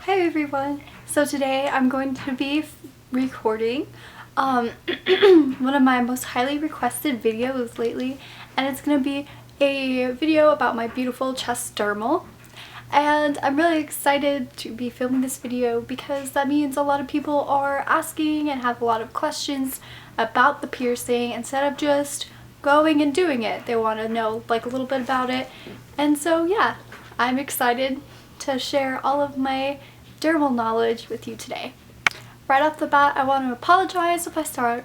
Hi everyone! So today I'm going to be recording one of my most highly requested videos lately, and it's going to be a video about my beautiful chest dermal. And I'm really excited to be filming this video because that means a lot of people are asking and have a lot of questions about the piercing instead of just going and doing it. They want to know like a little bit about it, and so yeah, I'm excited to share all of my dermal knowledge with you today. Right off the bat, I want to apologize if I start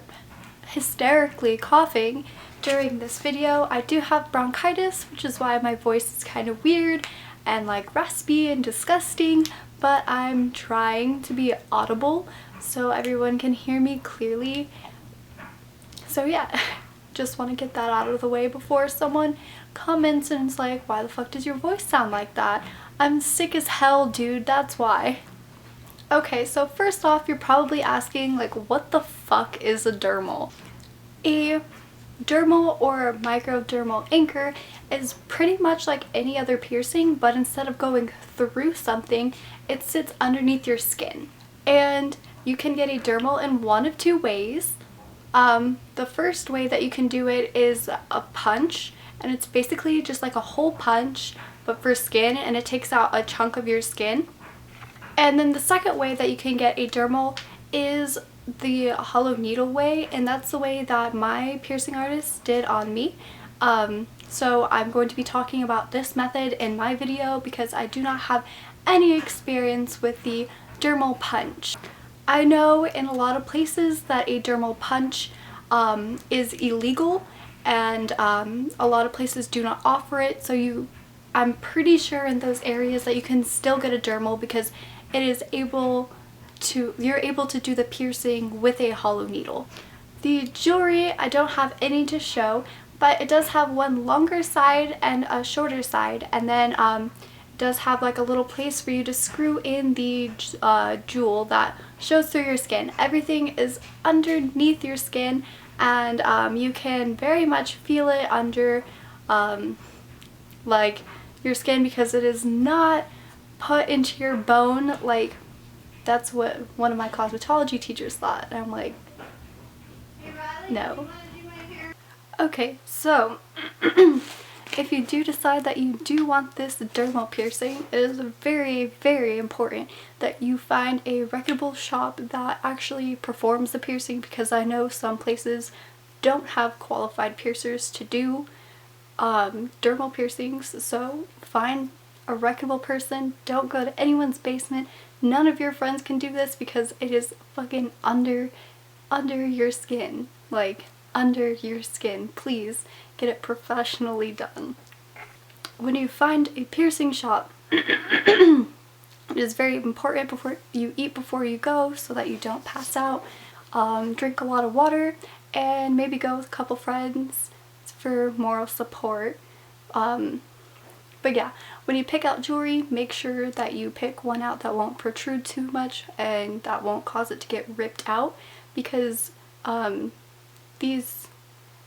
hysterically coughing during this video. I do have bronchitis, which is why my voice is kind of weird and like raspy and disgusting, but I'm trying to be audible so everyone can hear me clearly. So yeah, just want to get that out of the way before someone comments and it's like, why the fuck does your voice sound like that? I'm sick as hell, dude, that's why. Okay, so first off, you're probably asking, like, what the fuck is a dermal? A dermal or microdermal anchor is pretty much like any other piercing, but instead of going through something, it sits underneath your skin. And you can get a dermal in one of two ways. The first way that you can do it is a punch, and it's basically just like a hole punch but for skin, and it takes out a chunk of your skin. And then the second way that you can get a dermal is the hollow needle way, and that's the way that my piercing artist did on me. So I'm going to be talking about this method in my video because I do not have any experience with the dermal punch. I know in a lot of places that a dermal punch is illegal, and a lot of places do not offer it, so I'm pretty sure in those areas that you can still get a dermal because it is you're able to do the piercing with a hollow needle. The jewelry, I don't have any to show, but it does have one longer side and a shorter side, and then it does have like a little place for you to screw in the jewel that shows through your skin. Everything is underneath your skin, and you can very much feel it under like your skin because it is not put into your bone. Like, that's what one of my cosmetology teachers thought, and I'm like, no. Okay, so if you do decide that you do want this dermal piercing, it is very, very important that you find a reputable shop that actually performs the piercing, because I know some places don't have qualified piercers to do dermal piercings. So find a reputable person. Don't go to anyone's basement. None of your friends can do this because it is fucking under your skin. Like, under your skin. Please get it professionally done. When you find a piercing shop, it is very important before you eat before you go so that you don't pass out. Drink a lot of water and maybe go with a couple friends for moral support. But yeah, when you pick out jewelry, make sure that you pick one out that won't protrude too much and that won't cause it to get ripped out, because these,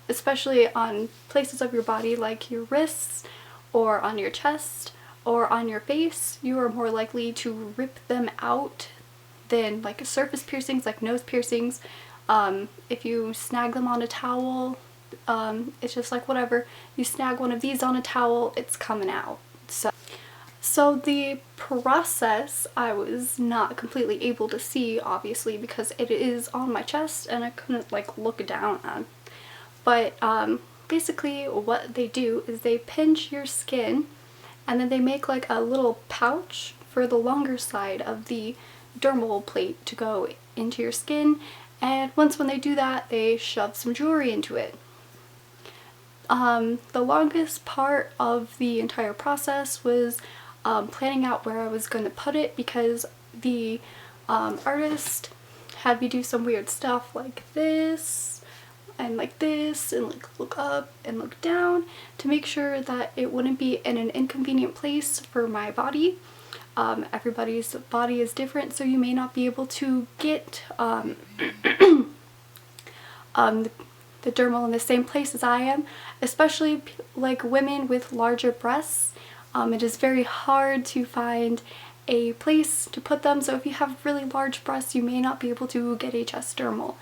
especially on places of your body like your wrists or on your chest or on your face, you are more likely to rip them out than like surface piercings like nose piercings. If you snag them on a towel, it's just like whatever, you snag one of these on a towel, it's coming out. So the process I was not completely able to see, obviously, because it is on my chest and I couldn't like look down on. But basically what they do is they pinch your skin, and then they make like a little pouch for the longer side of the dermal plate to go into your skin, and when they do that, they shove some jewelry into it. The longest part of the entire process was planning out where I was going to put it, because the artist had me do some weird stuff like this and like this, and like look up and look down to make sure that it wouldn't be in an inconvenient place for my body. Everybody's body is different, so you may not be able to get the dermal in the same place as I am, especially like women with larger breasts. It is very hard to find a place to put them, so if you have really large breasts you may not be able to get a chest dermal.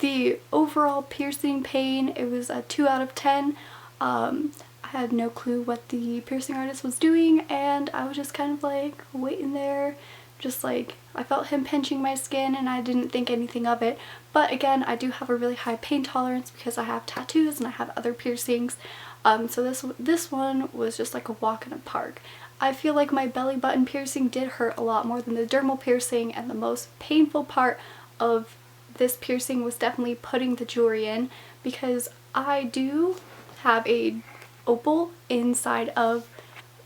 The overall piercing pain, it was a 2 out of 10. I had no clue what the piercing artist was doing, and I was just kind of like waiting there, just like I felt him pinching my skin and I didn't think anything of it. But again, I do have a really high pain tolerance because I have tattoos and I have other piercings. So this one was just like a walk in a park. I feel like my belly button piercing did hurt a lot more than the dermal piercing, and the most painful part of this piercing was definitely putting the jewelry in, because I do have a opal inside of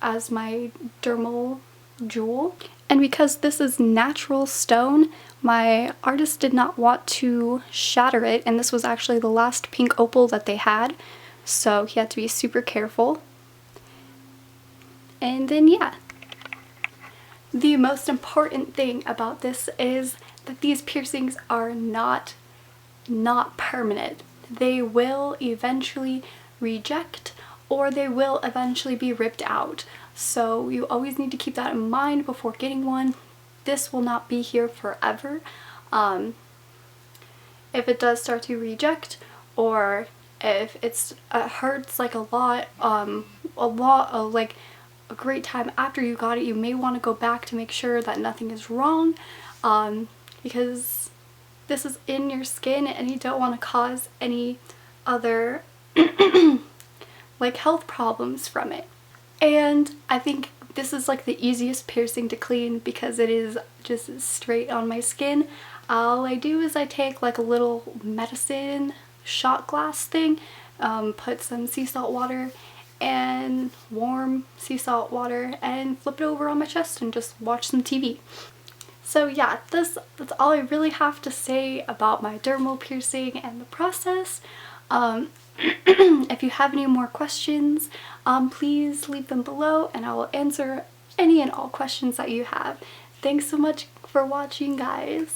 as my dermal jewel, and because this is natural stone, my artist did not want to shatter it, and this was actually the last pink opal that they had, so he had to be super careful. And then yeah, the most important thing about this is that these piercings are not permanent. They will eventually reject, or they will eventually be ripped out. So you always need to keep that in mind before getting one. This will not be here forever. If it does start to reject, or if it hurts like a lot of like a great time after you got it, you may want to go back to make sure that nothing is wrong, because this is in your skin and you don't want to cause any other like health problems from it. And I think this is like the easiest piercing to clean because it is just straight on my skin. All I do is I take like a little medicine shot glass thing, put some sea salt water and warm sea salt water and flip it over on my chest and just watch some TV. So yeah, that's all I really have to say about my dermal piercing and the process. If you have any more questions, please leave them below and I will answer any and all questions that you have. Thanks so much for watching, guys.